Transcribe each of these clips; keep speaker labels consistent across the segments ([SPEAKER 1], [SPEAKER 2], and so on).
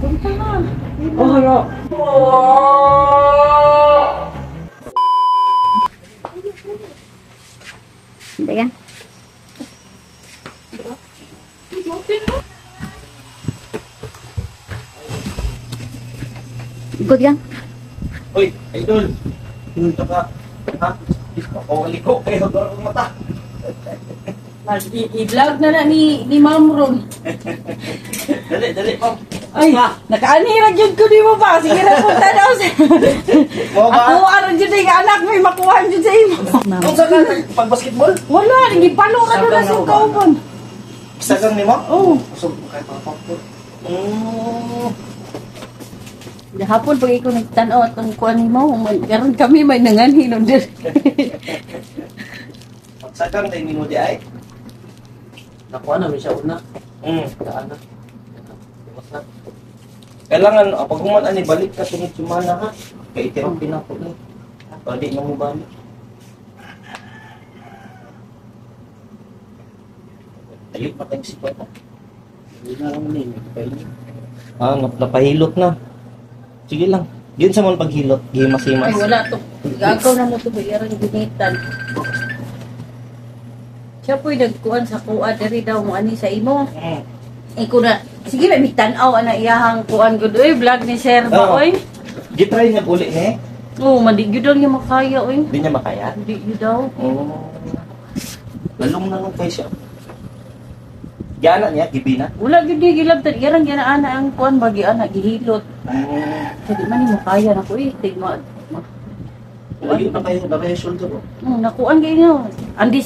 [SPEAKER 1] Punta na.
[SPEAKER 2] Oh, hala.
[SPEAKER 1] Hindi ka? Ikot ka?
[SPEAKER 2] Uy, idol. Punta ka. Ha? Pakawali ko. Kayo doon ang mata.
[SPEAKER 3] I-vlog na ni Ma'am Ron.
[SPEAKER 2] Dali, ma'am.
[SPEAKER 3] Ay, nakaanirag yun ko di mo ba? Sige na punta daw sa... Ako, ano dyan yung anak, may makuha dyan sa imo.
[SPEAKER 2] Kung saan ka pag-basketball?
[SPEAKER 3] Wala, nagipalo ka doon na sa kauban.
[SPEAKER 2] Sagang ni mo?
[SPEAKER 3] Oo.
[SPEAKER 2] So, kahit papapot.
[SPEAKER 3] Hapon pag ikaw nagtanaw at ang kuha ni mo, karon kami may nanganhinon dyan.
[SPEAKER 2] Sagang tayo ni mo di ay?
[SPEAKER 4] Nakuha namin siya una.
[SPEAKER 2] Daan na. Kailangan, pag human ani balik ka tungod sumana ha. Kaya itirang pinapot ni. Balik na mo balik. Ayun pa tayong sipat ha.
[SPEAKER 4] Hindi na lang name.
[SPEAKER 2] Napahilot na. Sige lang. Yun sa mga paghilot. Gimas-himas.
[SPEAKER 3] Ay, wala to. Gagaw na mo to, bayaran ginitan. Siya po'y nagkuhan sa kuha, dari daw mo ani sa imo. Iko na, sige na, may tanaw, ana iyahang kuhan ko. Uy, vlog ni Sir ba, oy?
[SPEAKER 2] Gitry niya uli ni.
[SPEAKER 3] Oo, madigyo daw niya makaya, oy.
[SPEAKER 2] Hindi niya makaya.
[SPEAKER 3] Madigyo daw.
[SPEAKER 2] Lalong na nung kayo siya. Gana niya, gibina.
[SPEAKER 3] Wala gyud di gilabtan, yarang gana ana ang kuhan bagi ana gihilot. Sige man ni makaya na ko eh, tigma.
[SPEAKER 2] Ayun na kayo, na kayo shoulder mo.
[SPEAKER 3] Nakuan gyud niyo. Andi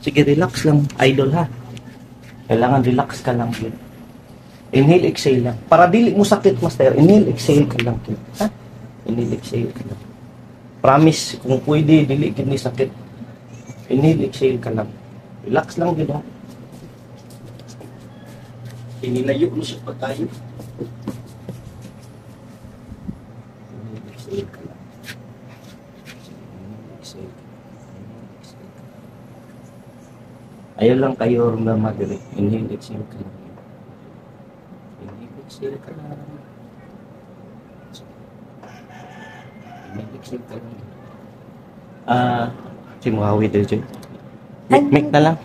[SPEAKER 2] Sige, relax lang, idol ha. Kailangan relax ka lang yun. Inhale, exhale lang. Para dili mo sakit, master. Inhale, exhale ka lang. Ha? Inhale, exhale ka lang. Promise, kung pwede, dili gini sakit. Inhale, exhale ka lang. Relax lang yun ha. Inilayo mo siya pag tayo. Inhale, exhale ka lang. Inhale, exhale ka lang. Ayaw lang kayo rumama direct. Inhale, exhale ka lang. Inhale, exhale ka lang. Inhale, exhale ka lang. Si Muhawi dito dyan. Make na lang.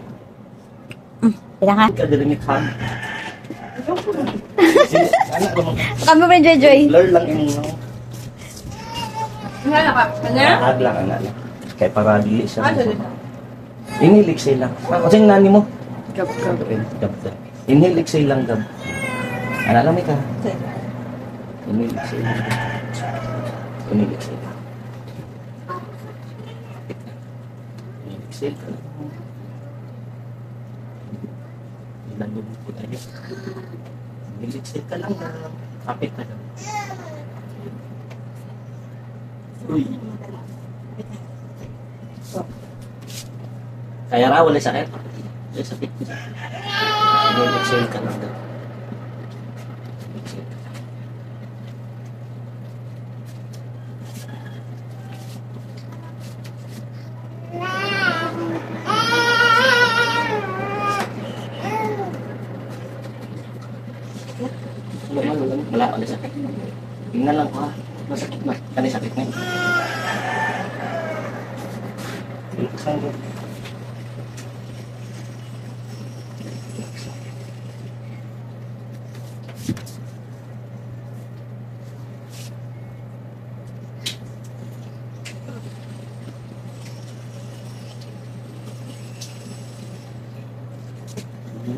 [SPEAKER 1] Kailangan.
[SPEAKER 2] Ika din yung hand. Anak naman.
[SPEAKER 1] Kami pa rin, Joy.
[SPEAKER 2] Blur lang yung
[SPEAKER 3] Nga ka. Ano?
[SPEAKER 2] anak lang, anak lang. Kaya para dili siya. Inhale, exhale lang. Kasi yung nani mo?
[SPEAKER 3] Gab.
[SPEAKER 2] Gab. Inhale, exhale lang, Gab. Alam ka? Inhale, exhale lang. Inhale, exhale lang. Inhale, exhale ka lang. Ilan mo po tayo? Inhale, exhale ka lang. Kapit ka lang. Uy. Kaya raw, wala sakit. Wala sakit. Inhale, exhale ka lang. Exhale ka lang. Wala sakit. Tingnan lang ko ha. Masakit na. Kani sakit na. Relax lang doon.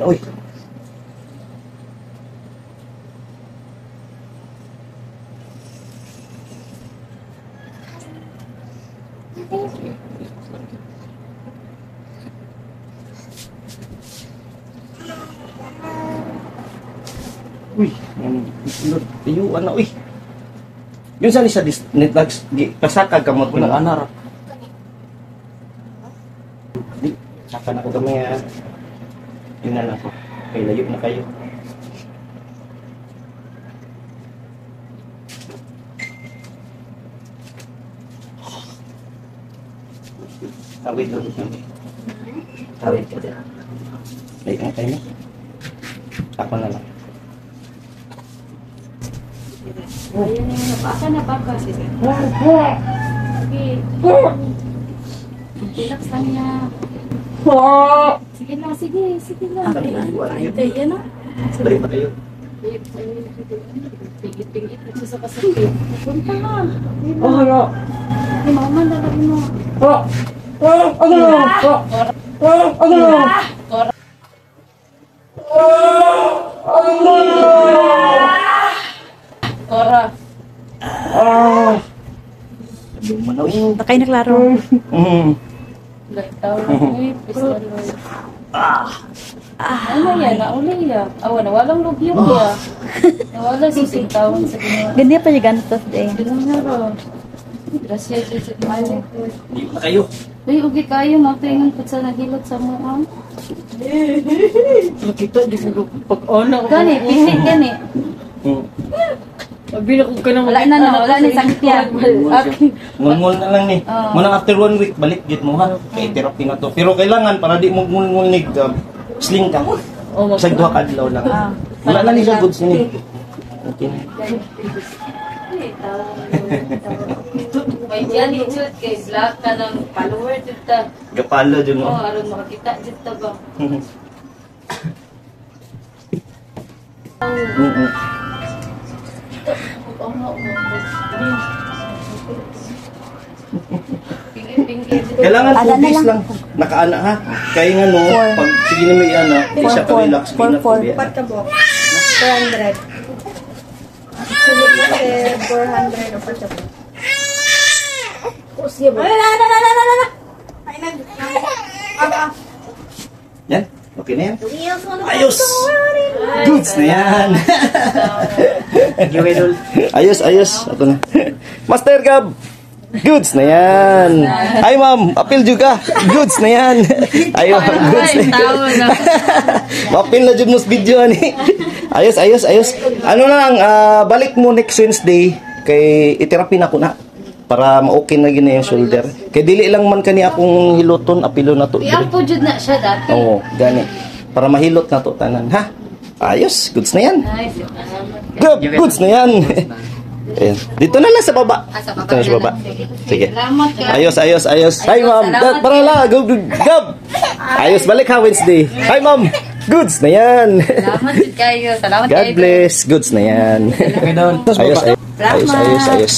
[SPEAKER 2] Uy! Uy, tiyuan na, uy. Yun saan isa netlags, pasakag kamot ko ng anar. Di, saka na ko kami ha. Yun na lang ko. Okay, layo na kayo. Tawid doon kami. Tawid ka dyan. Layo na kayo. Ako na lang.
[SPEAKER 3] Ayan na, baka na baka. Sige. Relax lang niya. Sige lang, sige. Sige lang. Hintay, yan na.
[SPEAKER 2] Dali pa kayo.
[SPEAKER 3] Pingit-pingit na siya sa kasakit. Punta ka.
[SPEAKER 2] Oh, ano?
[SPEAKER 3] Ay, mama, lalagin mo. Tora.
[SPEAKER 2] Lumanaw.
[SPEAKER 1] Nakay na klaro.
[SPEAKER 3] Gaitaw. Uy, pistol. Ano yan? Naulay yan. Awa, nawalang lubyo ya. Nawala si sintawan sa ginawa.
[SPEAKER 1] Ganyan pa yung gantos eh.
[SPEAKER 3] Ganun na ro. Grasya siya sa ginawa.
[SPEAKER 2] Hindi pa kayo.
[SPEAKER 3] Uy, ugi kayo. Magpaingan po sa nagilot sa muang.
[SPEAKER 4] Nakita, di ko pag-ona ko.
[SPEAKER 3] Gani, pisit gani.
[SPEAKER 4] Sabi na ko ka na
[SPEAKER 3] Wala na, wala na sakit yan. Okay.
[SPEAKER 2] Ngulngul na lang ni.
[SPEAKER 3] Oo.
[SPEAKER 2] Muna after 1 week, balik git mo ha. Kay therapy na to. Pero kailangan, para di mo ngulngul ni sling ka. Sa duha ka adlaw lang. Wala na ni siya goods ni. Okay.
[SPEAKER 3] May diyan ichut kay black ka ng follower dito.
[SPEAKER 2] Gapalo dyan
[SPEAKER 3] Oh,
[SPEAKER 2] mo.
[SPEAKER 3] aron makakita dito ba?
[SPEAKER 2] Kailangan
[SPEAKER 1] Ala
[SPEAKER 2] 2
[SPEAKER 1] na
[SPEAKER 2] days
[SPEAKER 1] lang.
[SPEAKER 2] lang. Nakaana ha. Kaya nga no, pag sige na may ana, di siya
[SPEAKER 1] Four,
[SPEAKER 2] ka-relax.
[SPEAKER 1] four, four.
[SPEAKER 2] Pat ka.
[SPEAKER 5] 400. Actually, 400 o pa siya. Sige ba? Ay,
[SPEAKER 2] Yan. Okay na yan. Ayos! Goods na yan! Ayos, ayos. Ako na. Master Gab! Goods na yan! Ay ma'am, apil juga! Goods na yan! Ayaw, goods na yan. Mapil na dyan mo sa video ni. Ayos, ayos, ayos. Ano na lang, balik mo next Wednesday kay iterapi na ko na para ma-okay na gina yung shoulder. Kay dili lang man kani akong hiloton, apilo na to.
[SPEAKER 3] Iyang po jud na siya dati.
[SPEAKER 2] Oo, gani. Para mahilot na to tanan, ha? Ayos, goods na yan.
[SPEAKER 3] Nice. Salamat.
[SPEAKER 2] Good, goods na yan. Ayan. Dito na lang sa baba.
[SPEAKER 3] Sa
[SPEAKER 2] Dito na sa baba. Sige.
[SPEAKER 3] Salamat ka.
[SPEAKER 2] Ayos, ayos, ayos. Hi, ma'am.
[SPEAKER 3] Salamat
[SPEAKER 2] Para la, go, go, go. Ayos, balik ha, Wednesday. Hi, ma'am. Goods na yan.
[SPEAKER 3] Salamat jud kayo. Salamat
[SPEAKER 2] God
[SPEAKER 3] kayo.
[SPEAKER 2] bless. Goods na yan. Ayos, ayos. Ayos, ayos, ayos.